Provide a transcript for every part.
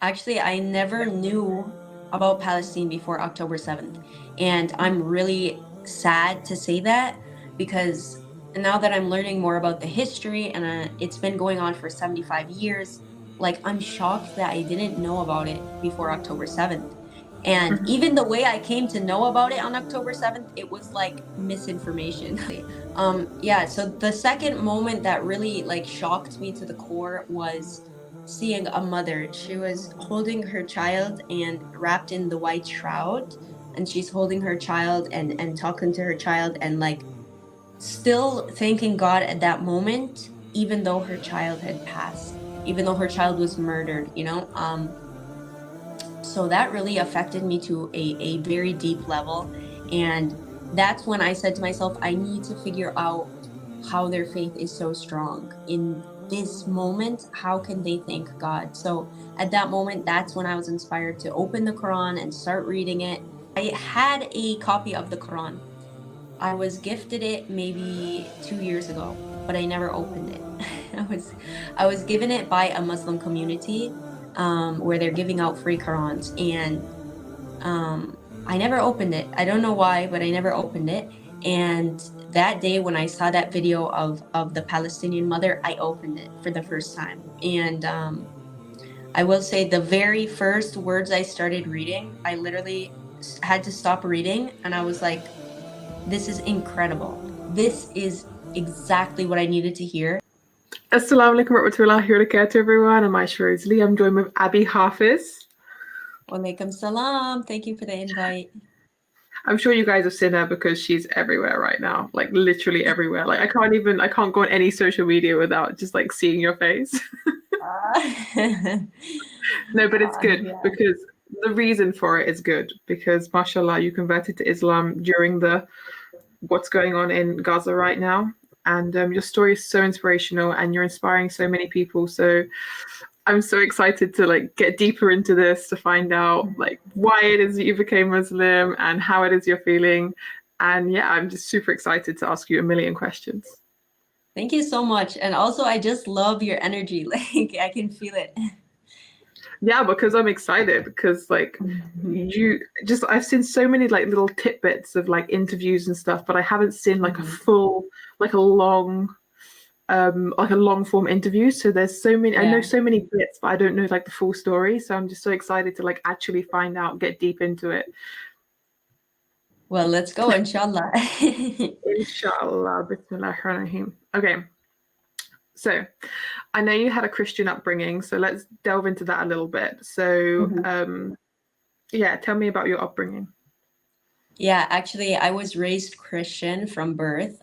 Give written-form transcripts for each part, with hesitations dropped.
Actually, I never knew about Palestine before October 7th. And I'm really sad to say that because now that I'm learning more about the history and it's been going on for 75 years, like I'm shocked that I didn't know about it before October 7th. And Mhm. even the way I came to know about it on October 7th, it was like misinformation. Yeah, so the second moment that really like shocked me to the core was seeing a mother. She was holding her child and wrapped in the white shroud, and she's holding her child and talking to her child and like still thanking God at that moment, even though her child had passed, even though her child was murdered. So that really affected me to a very deep level. And that's when I said to myself, I need to figure out how their faith is so strong in this moment. How can they thank God? So at that moment, that's when I was inspired to open the Quran and start reading it. I had a copy of the Quran. I was gifted it maybe 2 years ago, but I never opened it. I was given it by a Muslim community, where they're giving out free Qurans, and I never opened it. I don't know why, but I never opened it. And that day when I saw that video of the Palestinian mother, I opened it for the first time. And I will say the very first words I started reading, I literally had to stop reading, and I was like, this is incredible. This is exactly what I needed to hear. Assalamu alaikum warahmatullahi wabarakatuh, everyone. I'm Aisha Rosalie. I'm joined with Abbey Hafez. Walaikum salam. Thank you for the invite. I'm sure you guys have seen her because she's everywhere right now, like literally everywhere. Like I can't go on any social media without just like seeing your face. Uh, No, but it's good yeah. because the reason for it is good because mashallah, you converted to Islam during the what's going on in Gaza right now. And your story is so inspirational and you're inspiring so many people. So I'm so excited to like get deeper into this to find out like why it is that you became Muslim and how it is you're feeling. And yeah, I'm just super excited to ask you a million questions. Thank you so much. And also, I just love your energy. Like, I can feel it. Yeah, because I'm excited because like you just I've seen so many like little tidbits of like interviews and stuff, but I haven't seen like a Mhm. full like a long form interview. So there's so many I know Yeah. so many bits, but I don't know like the full story. So I'm just so excited to like actually find out, get deep into it. Well, let's go, inshallah. Inshallah. Bismillahirrahmanirrahim. Okay. So I know you had a Christian upbringing, so let's delve into that a little bit. So Mhm. yeah, tell me about your upbringing. Yeah, actually, I was raised Christian from birth.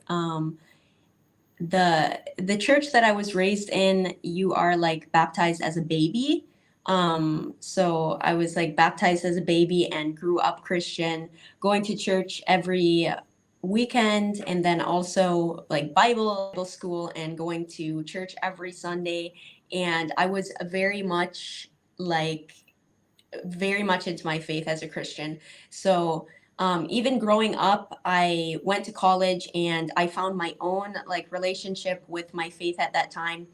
The church that I was raised in, you are like baptized as a baby. So I was like baptized as a baby and grew up Christian, going to church every weekend, and then also like Bible school and going to church every Sunday. And I was like very much into my faith as a Christian. So even growing up, I went to college and I found my own like relationship with my faith at that time.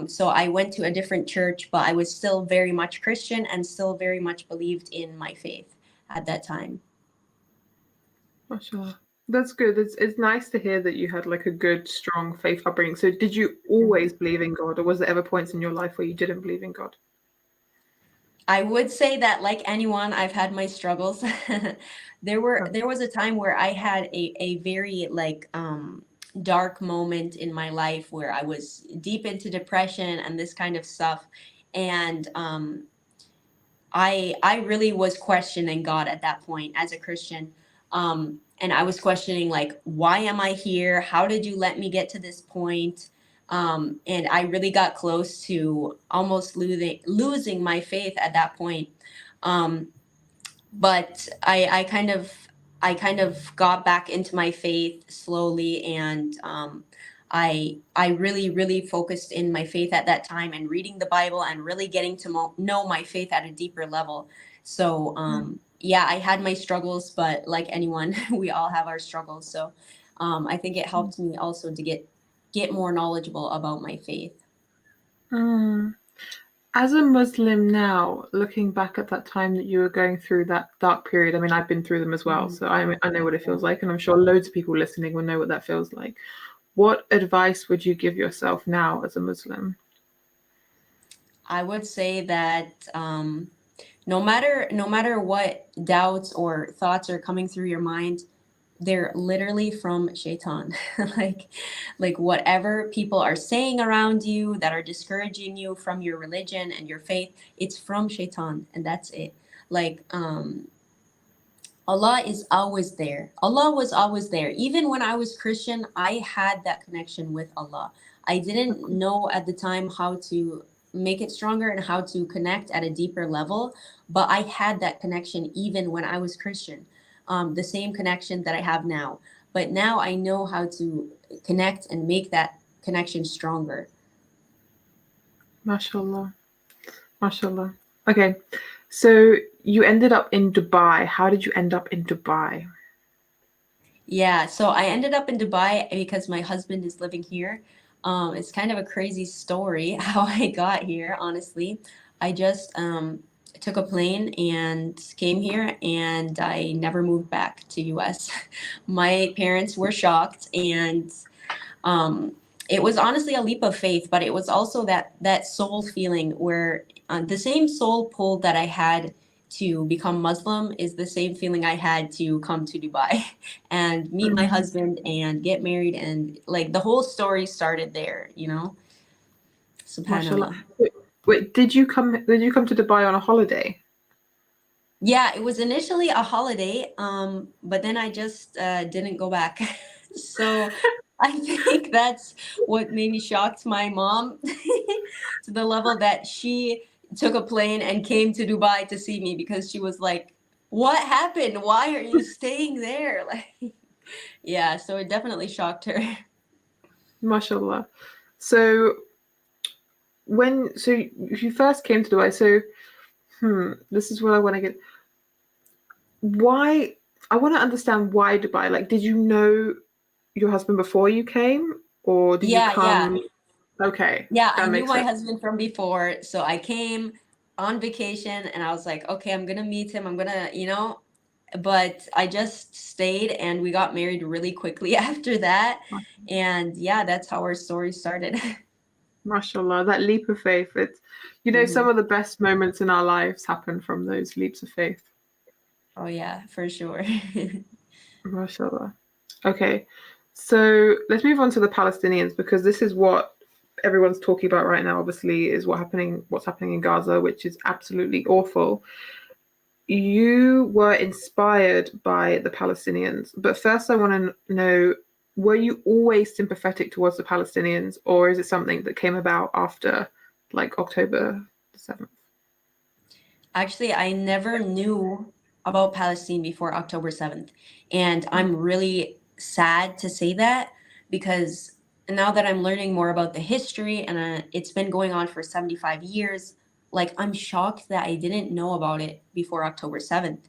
So I went to a different church, but I was still very much Christian and still very much believed in my faith at that time. Mashallah. That's good. It's nice to hear that you had like a good, strong faith upbringing. So did you always believe in God, or was there ever points in your life where you didn't believe in God? I would say that like anyone, I've had my struggles. Oh, There was a time where I had a very like dark moment in my life where I was deep into depression and this kind of stuff. And I really was questioning God at that point as a Christian. And I was questioning like, why am I here? How did you let me get to this point? And I really got close to almost losing my faith at that point. Um, but I kind of got back into my faith slowly, and I really focused in my faith at that time and reading the Bible and really getting to know my faith at a deeper level. So yeah, I had my struggles, but like anyone, we all have our struggles. So I think it helped me also to get more knowledgeable about my faith. mm. As a Muslim now, looking back at that time that you were going through that dark period, I mean, I've been through them as well, Mhm. so I know what it feels like, and I'm sure loads of people listening will know what that feels like. What advice would you give yourself now as a Muslim? I would say that no matter what doubts or thoughts are coming through your mind, they're literally from shaitan. like like whatever people are saying around you that are discouraging you from your religion and your faith, it's from shaitan, and that's it. Like Allah is always there. Allah was always there. Even when I was Christian, I had that connection with Allah. I didn't know at the time how to make it stronger and how to connect at a deeper level, but I had that connection even when I was Christian. The same connection that I have now. But now I know how to connect and make that connection stronger. MashaAllah. MashaAllah. Okay, so you ended up in Dubai. How did you end up in Dubai? Yeah, so I ended up in Dubai because my husband is living here. It's kind of a crazy story how I got here, honestly. I just took a plane and came here, and I never moved back to US. My parents were shocked, and um, it was honestly a leap of faith, but it was also that soul feeling where the same soul pull that I had to become Muslim is the same feeling I had to come to Dubai and meet my Mm, husband and get married, and like the whole story started there, MashaAllah. Subhanallah. Wait, did you come to Dubai on a holiday? Yeah, it was initially a holiday, but then I just didn't go back. So I think that's what maybe shocked my mom to the level that she took a plane and came to Dubai to see me because she was like, "What happened? Why are you staying there?" Like, yeah, so it definitely shocked her. MashaAllah. So you first came to Dubai, this is what I want to get. Why I want to understand why Dubai. Like, did you know your husband before you came, or did you Yeah, yeah. come? Okay, Yeah, I that knew makes my sense. husband from before, so I came on vacation and I was like, okay, I'm gonna meet him. I'm gonna, but I just stayed and we got married really quickly after that. And yeah, that's how our story started. MashaAllah, that leap of faith. Some hmm of the best moments in our lives happen from those leaps of faith. Oh yeah, for sure. MashaAllah. Okay, so let's move on to the Palestinians because this is what everyone's talking about right now. Obviously, is what's happening in Gaza, which is absolutely awful. You were inspired by the Palestinians, but first I want to know, were you always sympathetic towards the Palestinians, or is it something that came about after, like, October the 7th? Actually, I never knew about Palestine before October 7th. And I'm really sad to say that because now that I'm learning more about the history and it's been going on for 75 years, like I'm shocked that I didn't know about it before October 7th.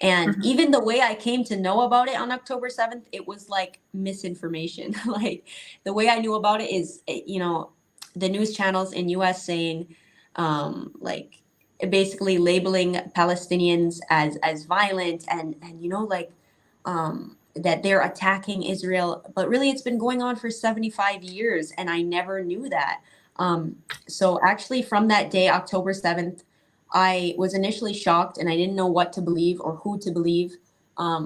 And Mhm. even the way I came to know about it on October 7th, it was like misinformation. Like the way I knew about it is, the news channels in US saying, like basically labeling Palestinians as violent and like that they're attacking Israel, but really it's been going on for 75 years and I never knew that. So actually from that day, October 7th, I was initially shocked and I didn't know what to believe or who to believe.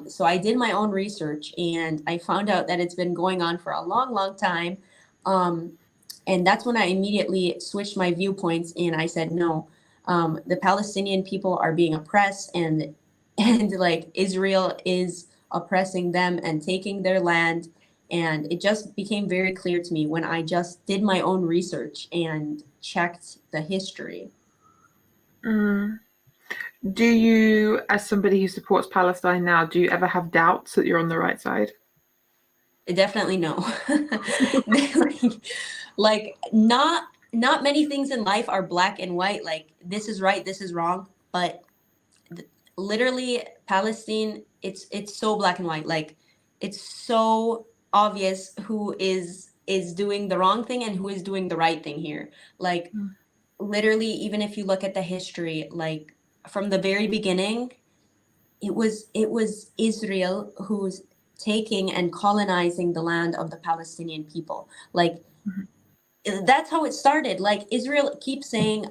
So I did my own research and I found out that it's been going on for a long, long time. Um, and that's when I immediately switched my viewpoints and I said, no, the Palestinian people are being oppressed, and like Israel is oppressing them and taking their land. And it just became very clear to me when I just did my own research and checked the history. Mm. Do you, as somebody who supports Palestine now, do you ever have doubts that you're on the right side? Definitely no. like not many things in life are black and white. Like this is right, this is wrong. But literally Palestine, it's so black and white. Like it's so obvious who is doing the wrong thing and who is doing the right thing here. Like literally, even if you look at the history, like from the very beginning, it was Israel who's taking and colonizing the land of the Palestinian people. Like Mhm. that's how it started. Like Israel keeps saying,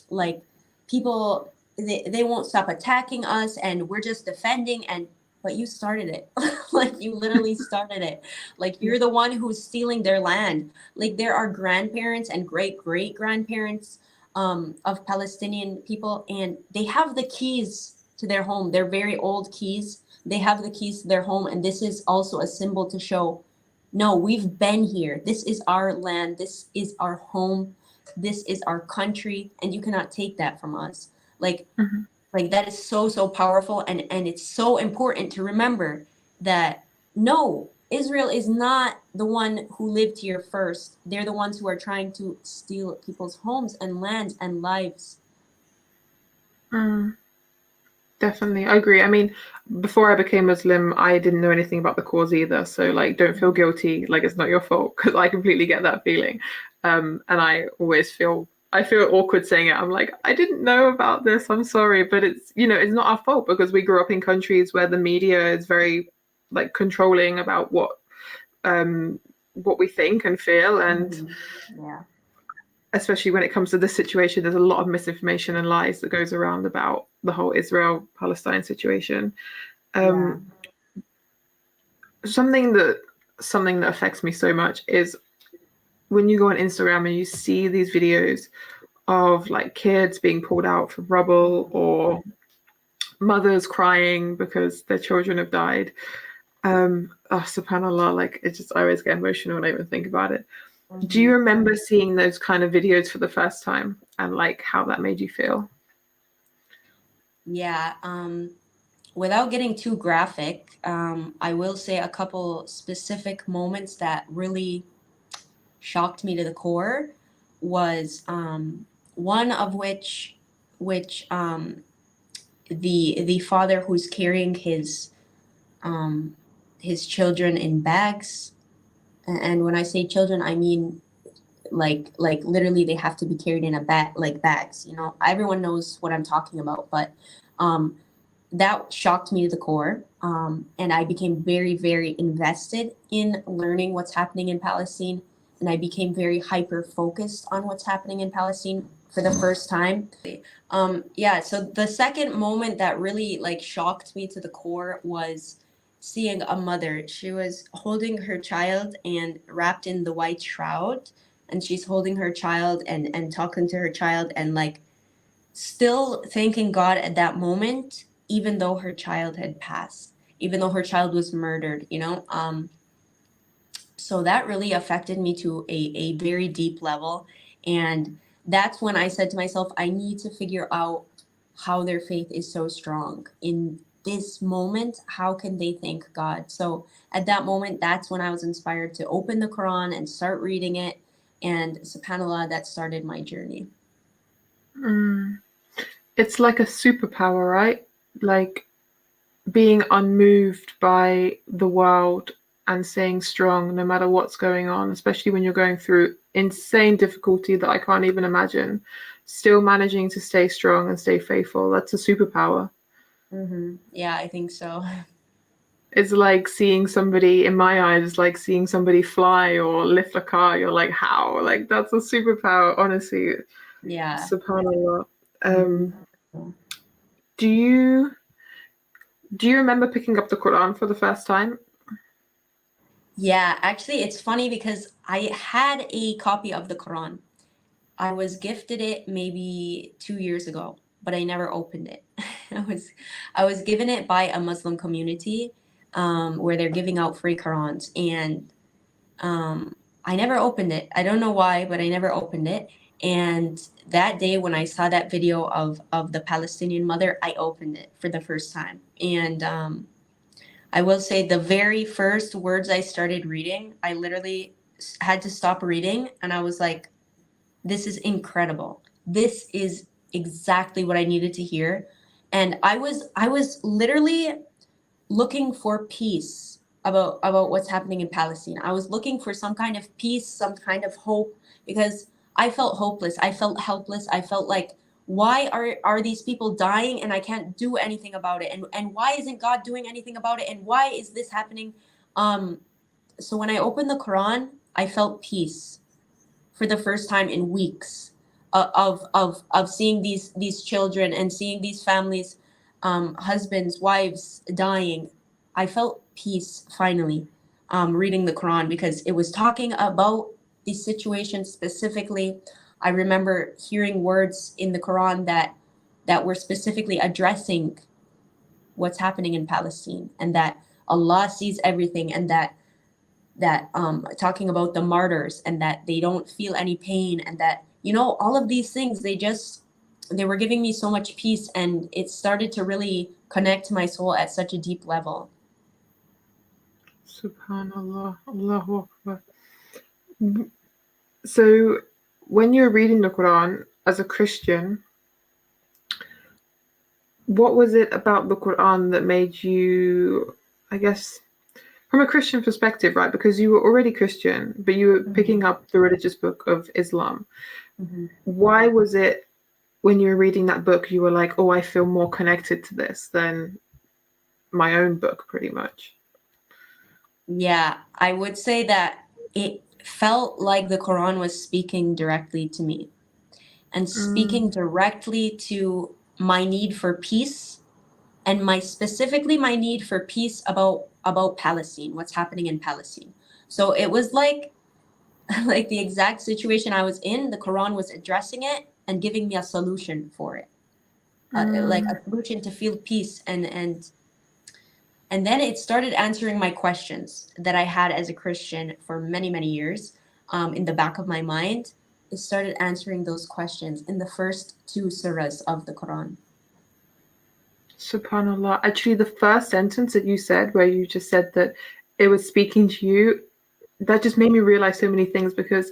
like people they won't stop attacking us, and we're just defending. And but you started it. Like you literally started it. Like Yeah. you're the one who's stealing their land. Like there are grandparents and great great grandparents of Palestinian people, and they have the keys to their home. They're very old keys. They have the keys to their home, and this is also a symbol to show, no, we've been here. This is our land. This is our home. This is our country, and you cannot take that from us. Like, Mhm. like that is so so powerful, and it's so important to remember that no, Israel is not the one who lived here first. They're the ones who are trying to steal people's homes and lands and lives. Mm. Definitely, I agree. I mean, before I became Muslim, I didn't know anything about the cause either. So, like, don't feel guilty. Like, it's not your fault because I completely get that feeling. And I always I feel awkward saying it. I'm like, I didn't know about this. I'm sorry, but it's not our fault because we grew up in countries where the media is very like controlling about what we think and feel, and Mhm. Yeah. especially when it comes to this situation, there's a lot of misinformation and lies that goes around about the whole Israel-Palestine situation. Yeah. Um, something that something that affects me so much is when you go on Instagram and you see these videos of like kids being pulled out from rubble or mothers crying because their children have died. Subhanallah, like it just I always get emotional when I even think about it. Do you Mhm. remember seeing those kind of videos for the first time and like how that made you feel? Yeah. Without getting too graphic, I will say a couple specific moments that really shocked me to the core was one of which the father who's carrying um, his children in bags, and when I say children, I mean like literally they have to be carried in a bag, like bags. You know, everyone knows what I'm talking about, but um, that shocked me to the core. And I became very, very invested in learning what's happening in Palestine. And I became very hyper focused on what's happening in Palestine for the first time. Yeah, so the second moment that really like shocked me to the core was seeing a mother. She was holding her child and wrapped in the white shroud, and she's holding her child and talking to her child and like still thanking God at that moment, even though her child had passed, even though her child was murdered, you know? So that really affected me to a very deep level. And that's when I said to myself, I need to figure out how their faith is so strong. In this moment, how can they thank God? So at that moment, that's when I was inspired to open the Quran and start reading it. And subhanAllah, that started my journey. Mm. It's like a superpower, right? Like being unmoved by the world and staying strong no matter what's going on, especially when you're going through insane difficulty that I can't even imagine, still managing to stay strong and stay faithful. That's a superpower. Yeah, I think so. It's like seeing somebody, in my eyes, like seeing somebody fly or lift a car. You're like, how? Like, that's a superpower, honestly. Yeah. SubhanAllah. Um, Mhm. do you do you remember picking up the Quran for the first time? Yeah, actually, it's funny because I had a copy of the Quran. I was gifted it maybe 2 years ago, but I never opened it. I was I was given it by a Muslim community where they're giving out free Qurans, and um, I never opened it. I don't know why, but I never opened it. And that day when I saw that video of the Palestinian mother, I opened it for the first time, and I will say the very first words I started reading, I literally had to stop reading and I was like, this is incredible. This is exactly what I needed to hear. And I was literally looking for peace about what's happening in Palestine. I was looking for some kind of peace, some kind of hope because I felt hopeless. I felt helpless. I felt like, why are these people dying and I can't do anything about it? And why isn't God doing anything about it? And why is this happening? So when I opened the Quran, I felt peace for the first time in weeks, of seeing these children and seeing these families, husbands, wives dying. I felt peace finally, reading the Quran, because it was talking about these situations specifically. I remember hearing words in the Quran that were specifically addressing what's happening in Palestine, and that Allah sees everything, and that talking about the martyrs, and that they don't feel any pain, and that, all of these things, they were giving me so much peace, and it started to really connect to my soul at such a deep level. Subhanallah, Allahu Akbar. So when you're reading the Quran as a Christian, what was it about the Quran that made you, I guess, from a Christian perspective, right? Because you were already Christian, but you were picking up the religious book of Islam. Why was it when you were reading that book, you were like, oh, I feel more connected to this than my own book, pretty much? Yeah, I would say that it felt like the Quran was speaking directly to me, and speaking directly to my need for peace, and specifically my need for peace about Palestine, what's happening in Palestine. So it was like like the exact situation I was in, the Quran was addressing it and giving me a solution for it, like a solution to feel peace, and then it started answering my questions that I had as a Christian for many, many years, in the back of my mind. It started answering those questions in the first two surahs of the Quran. Subhanallah. Actually, the first sentence that you said, where you just said that it was speaking to you, that just made me realize so many things, because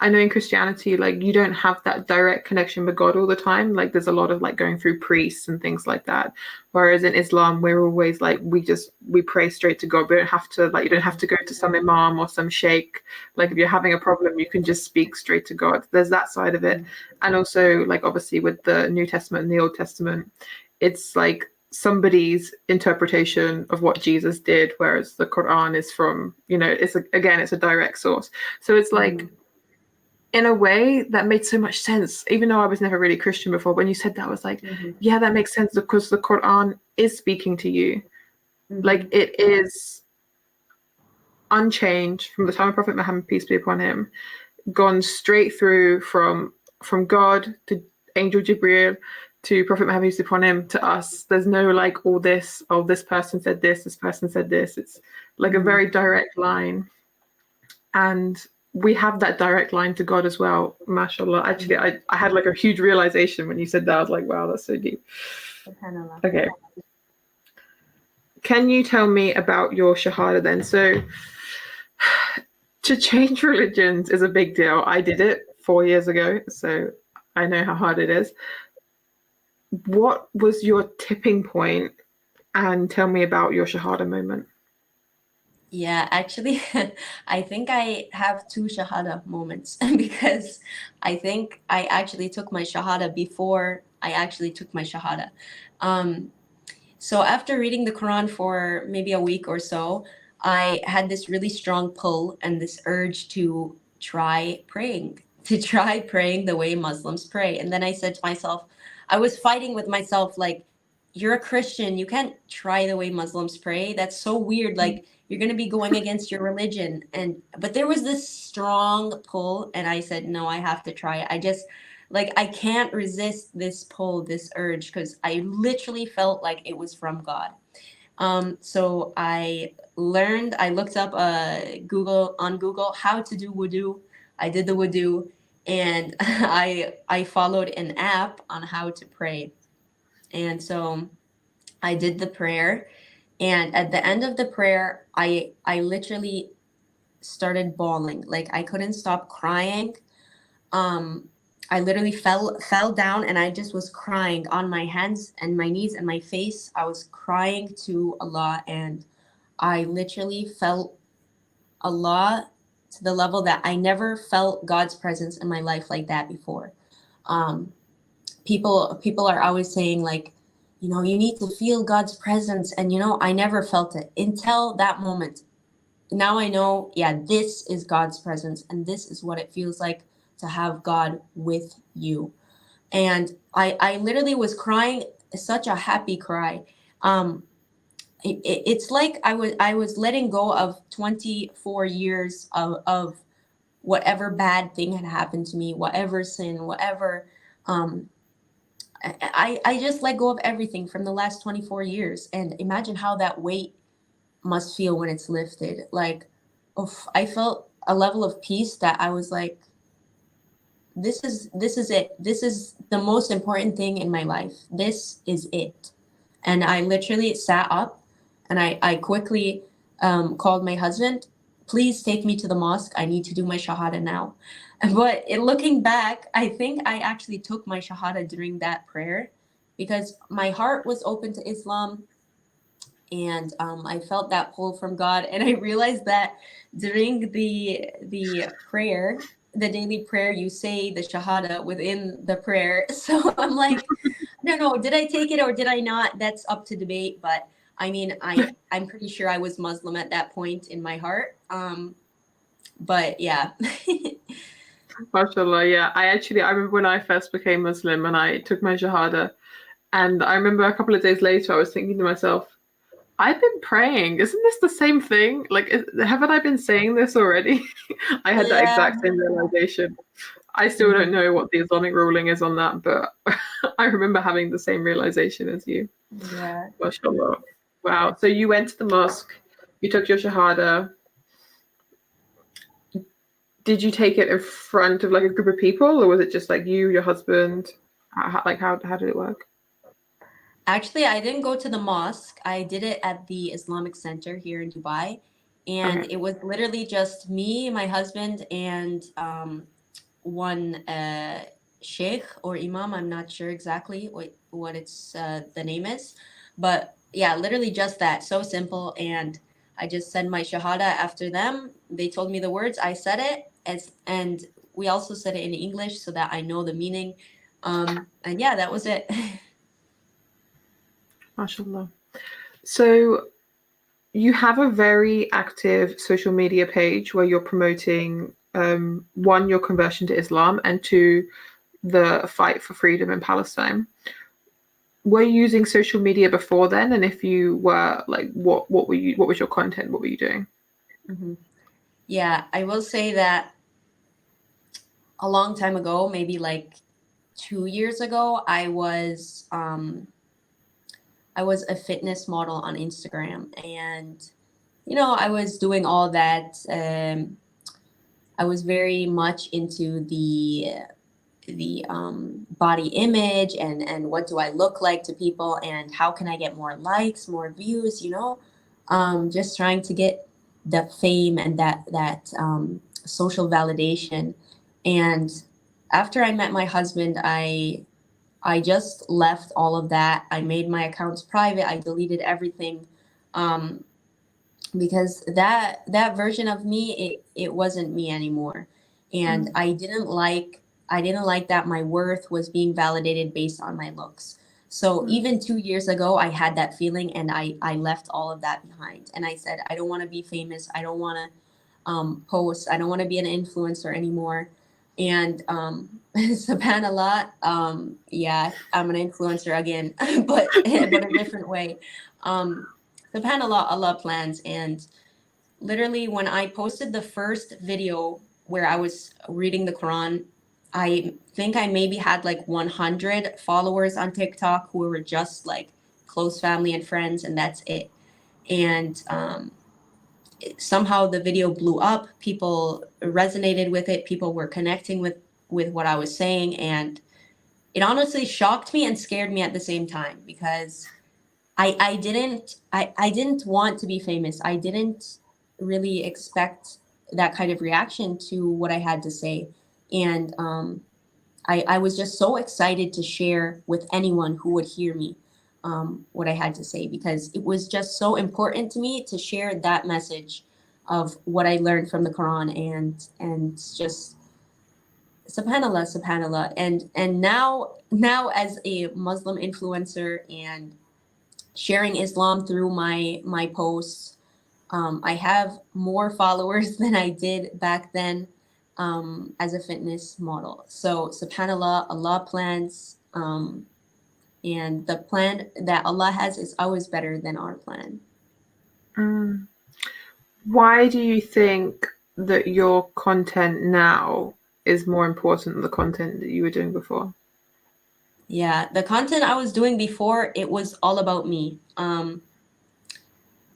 I know in Christianity, like, you don't have that direct connection with God all the time. Like, there's a lot of like going through priests and things like that. Whereas in Islam, we're always like, we pray straight to God. We don't have to, like, you don't have to go to some imam or some sheikh. Like, if you're having a problem, you can just speak straight to God. There's that side of it. And also, like, obviously with the New Testament and the Old Testament, it's like somebody's interpretation of what Jesus did, whereas the Quran is from, it's a direct source. So it's like, in a way, that made so much sense. Even though I was never really Christian before, when you said that, I was like, yeah, that makes sense, because the Quran is speaking to you. Like, it is unchanged from the time of Prophet Muhammad, peace be upon him, gone straight through from God to Angel Jibreel to Prophet Muhammad, peace be upon him, to us. There's no like all this, oh, this person said this person said this. It's like a very direct line. And we have that direct line to God as well, mashallah. Actually, I had like a huge realization when you said that. I was like, wow, that's so deep. Okay. Can you tell me about your shahada then? So to change religions is a big deal. I did it 4 years ago, so I know how hard it is. What was your tipping point? And tell me about your shahada moment. Yeah, actually, I think I have two shahada moments because I think I actually took my shahada before I actually took my shahada. So after reading the Quran for maybe a week or so, I had this really strong pull and this urge to try praying, the way Muslims pray. And then I said to myself, I was fighting with myself, like, you're a Christian, you can't try the way Muslims pray. That's so weird. Like, you're going to be going against your religion. But there was this strong pull, and I said, no, I have to try it. I can't resist this pull, this urge, because I literally felt like it was from God. So I looked up on Google how to do wudu. I did the wudu, and I followed an app on how to pray. And so I did the prayer, and at the end of the prayer, I literally started bawling. Like, I couldn't stop crying. I literally fell down, and I just was crying on my hands and my knees and my face. I was crying to Allah, and I literally felt Allah to the level that I never felt God's presence in my life like that before. Um, people are always saying like, you need to feel God's presence, and I never felt it until that moment. Now I know, yeah, this is God's presence, and this is what it feels like to have God with you. And I literally was crying, such a happy cry. Um, it's like I was letting go of 24 years of whatever bad thing had happened to me, whatever sin, whatever. Um, I just let go of everything from the last 24 years, and imagine how that weight must feel when it's lifted. Like, oof, I felt a level of peace that I was like, this is it. This is the most important thing in my life. This is it. And I literally sat up, and I quickly called my husband. Please take me to the mosque. I need to do my shahada now. But looking back, I think I actually took my shahada during that prayer, because my heart was open to Islam, and I felt that pull from God. And I realized that during the prayer, the daily prayer, you say the shahada within the prayer. So I'm like, I don't know, did I take it or did I not? That's up to debate. But I mean, I'm pretty sure I was Muslim at that point in my heart. But yeah. MashaAllah, yeah. I remember when I first became Muslim and I took my Shahada, and I remember a couple of days later I was thinking to myself, I've been praying. Isn't this the same thing? Like, haven't I been saying this already? I had that Yeah. exact same realization. I still don't Mhm. know what the Islamic ruling is on that, but I remember having the same realization as you. Yeah. MashaAllah. Wow. So you went to the mosque, you took your Shahada. Did you take it in front of like a group of people, or was it just like you, your husband? How did it work? Actually, I didn't go to the mosque. I did it at the Islamic Center here in Dubai. And Okay. it was literally just me, my husband, and one sheikh or imam. I'm not sure exactly what it's the name is. But yeah, literally just that. So simple. And I just said my shahada after them. They told me the words. I said it, and we also said it in English so that I know the meaning. And yeah, that was it. MashaAllah. So you have a very active social media page where you're promoting one, your conversion to Islam, and two, the fight for freedom in Palestine. Were you using social media before then? And if you were, like, what was your content? What were you doing? Mhm. Yeah, I will say that a long time ago, maybe like 2 years ago, I was a fitness model on Instagram, and I was doing all that. I was very much into the body image, and what do I look like to people, and how can I get more likes, more views, just trying to get the fame and that social validation. And after I met my husband, I just left all of that. I made my accounts private. I deleted everything, um, because that version of me, it wasn't me anymore. And Mm. I didn't like that my worth was being validated based on my looks. So Mm. even 2 years ago, I had that feeling, and I left all of that behind. And I said, I don't want to be famous. I don't want to post. I don't want to be an influencer anymore. And subhanallah, yeah, I'm an influencer again, but a different way. Um, subhanallah, Allah plans. And literally, when I posted the first video where I was reading the Quran, I think I maybe had like 100 followers on TikTok who were just like close family and friends, and that's it. And somehow the video blew up. People resonated with it. People were connecting with what I was saying, and it honestly shocked me and scared me at the same time, because I didn't want to be famous. I didn't really expect that kind of reaction to what I had to say. And I was just so excited to share with anyone who would hear me, what I had to say, because it was just so important to me to share that message, of what I learned from the Quran, and just subhanallah, subhanallah. And now as a Muslim influencer and sharing Islam through my posts, I have more followers than I did back then, as a fitness model. So subhanallah, Allah plans, and the plan that Allah has is always better than our plan. Mm. Why do you think that your content now is more important than the content that you were doing before? Yeah, the content I was doing before, it was all about me.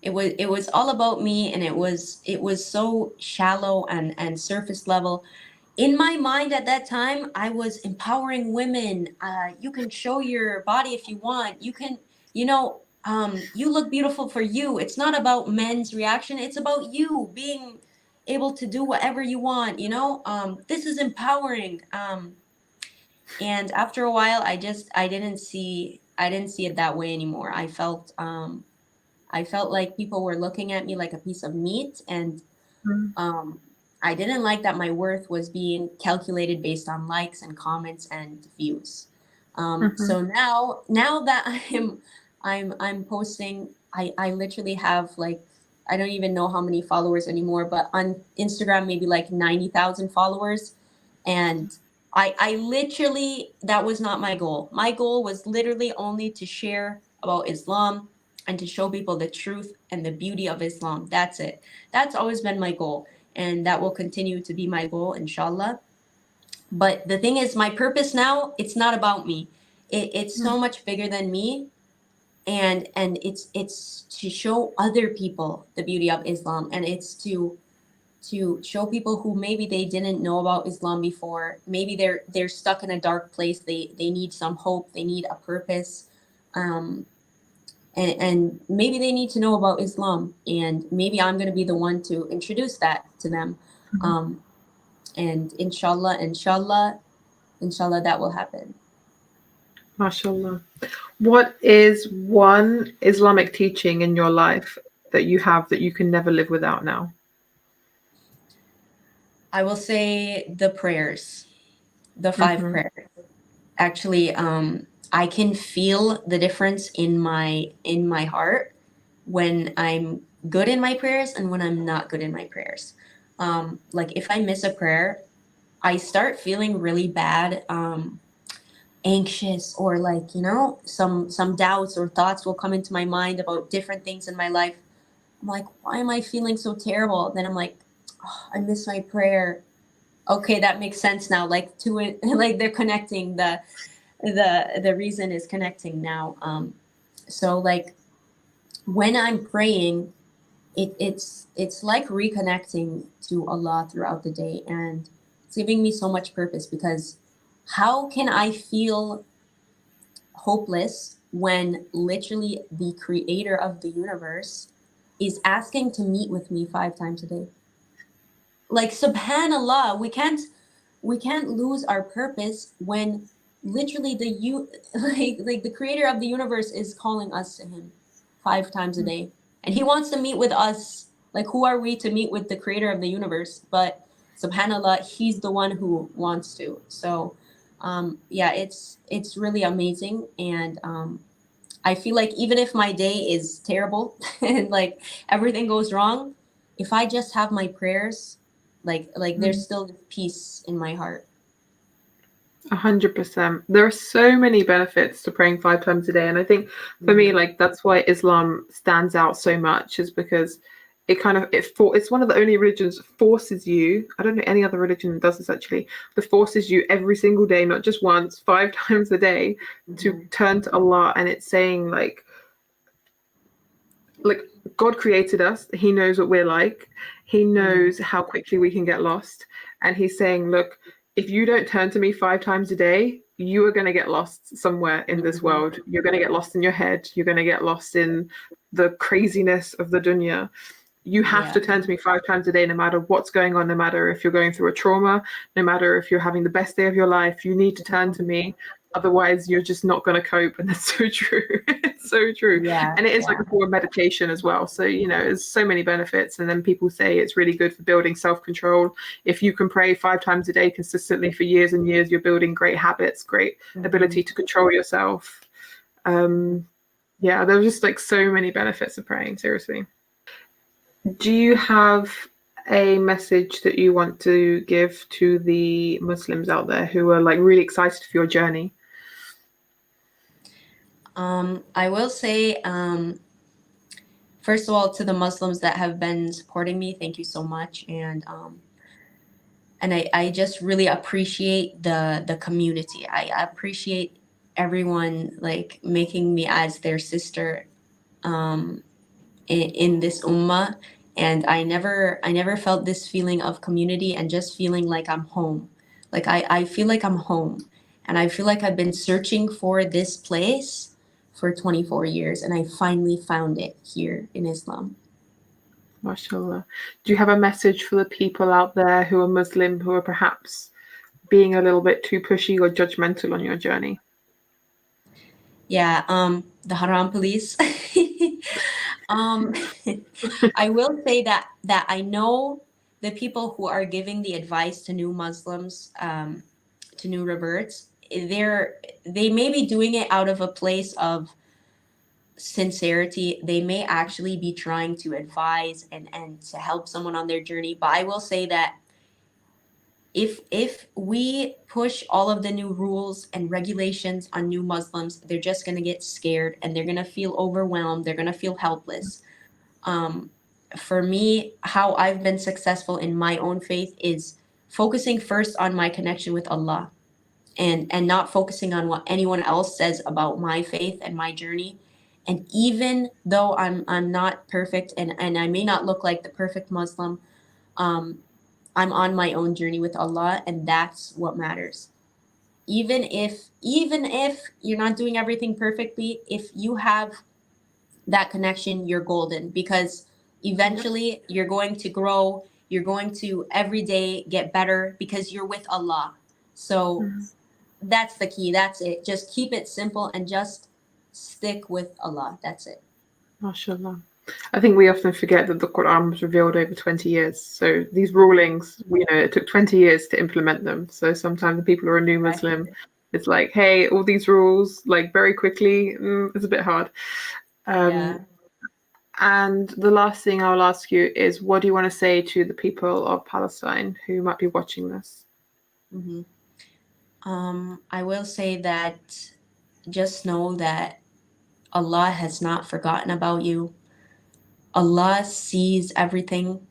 It was all about me, and it was so shallow and surface level. In my mind at that time, I was empowering women. You can show your body if you want. You can, you look beautiful for you. It's not about men's reaction. It's about you being able to do whatever you want. This is empowering. And after a while, I didn't see it that way anymore. I felt like people were looking at me like a piece of meat, and Mm. um, I didn't like that my worth was being calculated based on likes and comments and views. Mhm. So now that I'm posting, I literally have like, I don't even know how many followers anymore, but on Instagram maybe like 90,000 followers, and I literally, that was not my goal. My goal was literally only to share about Islam and to show people the truth and the beauty of Islam. That's it. That's always been my goal, and that will continue to be my goal, inshallah. But the thing is, my purpose now, it's not about me. It's Mm. so much bigger than me, and it's to show other people the beauty of Islam, and it's to show people who maybe they didn't know about Islam before. Maybe they're stuck in a dark place. They need some hope. They need a purpose. Um, and maybe they need to know about Islam, and maybe I'm going to be the one to introduce that to them. Mhm. Um, and inshallah, that will happen. MashaAllah. What is one Islamic teaching in your life that you have that you can never live without now? I will say the prayers, the five Mm-hmm. prayers. Actually, I can feel the difference in my heart when I'm good in my prayers and when I'm not good in my prayers. Like if I miss a prayer, I start feeling really bad, anxious, or like, some doubts or thoughts will come into my mind about different things in my life. I'm like, why am I feeling so terrible? Then I'm like, oh, I miss my prayer. Okay, that makes sense now. Like to it, like they're connecting, the reason is connecting now. So like when I'm praying, it's like reconnecting to Allah throughout the day, and it's giving me so much purpose, because how can I feel hopeless when literally the creator of the universe is asking to meet with me 5 times a day? Like subhanallah, we can't lose our purpose when literally like the creator of the universe is calling us to him 5 times a day, and he wants to meet with us. Like, who are we to meet with the creator of the universe? But subhanallah, he's the one who wants to. So yeah, it's really amazing. And I feel like even if my day is terrible and like everything goes wrong, if I just have my prayers, like there's still peace in my heart. 100%. There are so many benefits to praying 5 times a day, and I think for me, Mhm. like that's why Islam stands out so much, is because it's one of the only religions that forces you. I don't know any other religion that does this actually. That forces you every single day, not just once, 5 times a day, to Mhm. turn to Allah, and it's saying like God created us. He knows what we're like. He Yeah. knows how quickly we can get lost. And he's saying, look, if you don't turn to me 5 times a day, you are going to get lost somewhere in this Mhm. world. You're going to get lost in your head. You're going to get lost in the craziness of the dunya. You have Yeah. to turn to me 5 times a day, no matter what's going on, no matter if you're going through a trauma, no matter if you're having the best day of your life. You need to turn to me. Otherwise, you're just not going to cope. And that's so true. So true. Yeah, And it is like yeah. a form of meditation as well. So, there's so many benefits. And then people say it's really good for building self-control. If you can pray 5 times a day consistently for years and years, you're building great habits, great ability to control yourself. Yeah, there were just like so many benefits of praying, seriously. Do you have a message that you want to give to the Muslims out there who are like really excited for your journey? I will say, first of all, to the Muslims that have been supporting me, thank you so much. And I just really appreciate the community. I appreciate everyone like making me as their sister in this ummah. And I never felt this feeling of community and just feeling like I'm home. Like I feel like I'm home. And I feel like I've been searching for this place for 24 years and I finally found it here in Islam. MashaAllah. Do you have a message for the people out there who are Muslim who are perhaps being a little bit too pushy or judgmental on your journey? Yeah, the haram police. um I will say that I know the people who are giving the advice to new Muslims, to new reverts, they may be doing it out of a place of sincerity. They may actually be trying to advise and to help someone on their journey. But I will say that if we push all of the new rules and regulations on new Muslims, they're just gonna get scared and they're gonna feel overwhelmed. They're gonna feel helpless. Um, for me, how I've been successful in my own faith is focusing first on my connection with Allah and not focusing on what anyone else says about my faith and my journey. And even though I'm not perfect and I may not look like the perfect Muslim, um, I'm on my own journey with Allah, and that's what matters. Even if you're not doing everything perfectly, if you have that connection, you're golden because Yep. eventually you're going to grow. You're going to every day get better because you're with Allah. So Mm. that's the key. That's it. Just keep it simple and just stick with Allah. That's it. MashaAllah. I think we often forget that the Quran was revealed over 20 years. So these rulings, it took 20 years to implement them. So sometimes the people who are a new Right. Muslim, it's like, hey, all these rules, like very quickly, it's a bit hard. Yeah. Um, and the last thing I'll ask you is, what do you want to say to the people of Palestine who might be watching this? hmm I will say that just know that Allah has not forgotten about you. Allah sees everything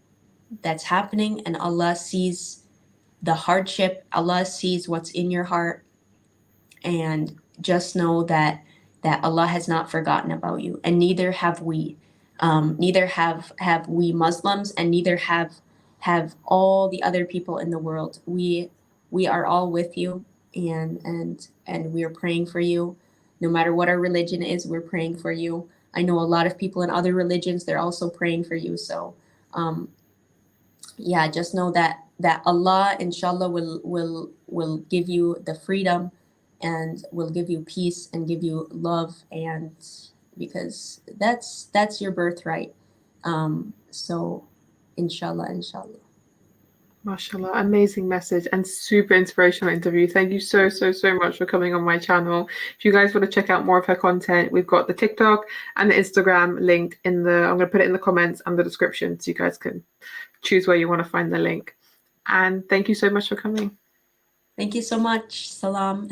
that's happening, and Allah sees the hardship. Allah sees what's in your heart, and just know that Allah has not forgotten about you, and neither have we. Neither have we Muslims, and neither have all the other people in the world. We are all with you, and we are praying for you. No matter what our religion is, we're praying for you. I know a lot of people in other religions; they're also praying for you. So, um, yeah, just know that Allah inshallah will give you the freedom and will give you peace and give you love, and because that's your birthright. So inshallah. MashaAllah, amazing message and super inspirational interview. Thank you so, so, so much for coming on my channel. If you guys want to check out more of her content, we've got the TikTok and the Instagram linked I'm going to put it in the comments and the description so you guys can choose where you want to find the link. And thank you so much for coming. Thank you so much. Salam.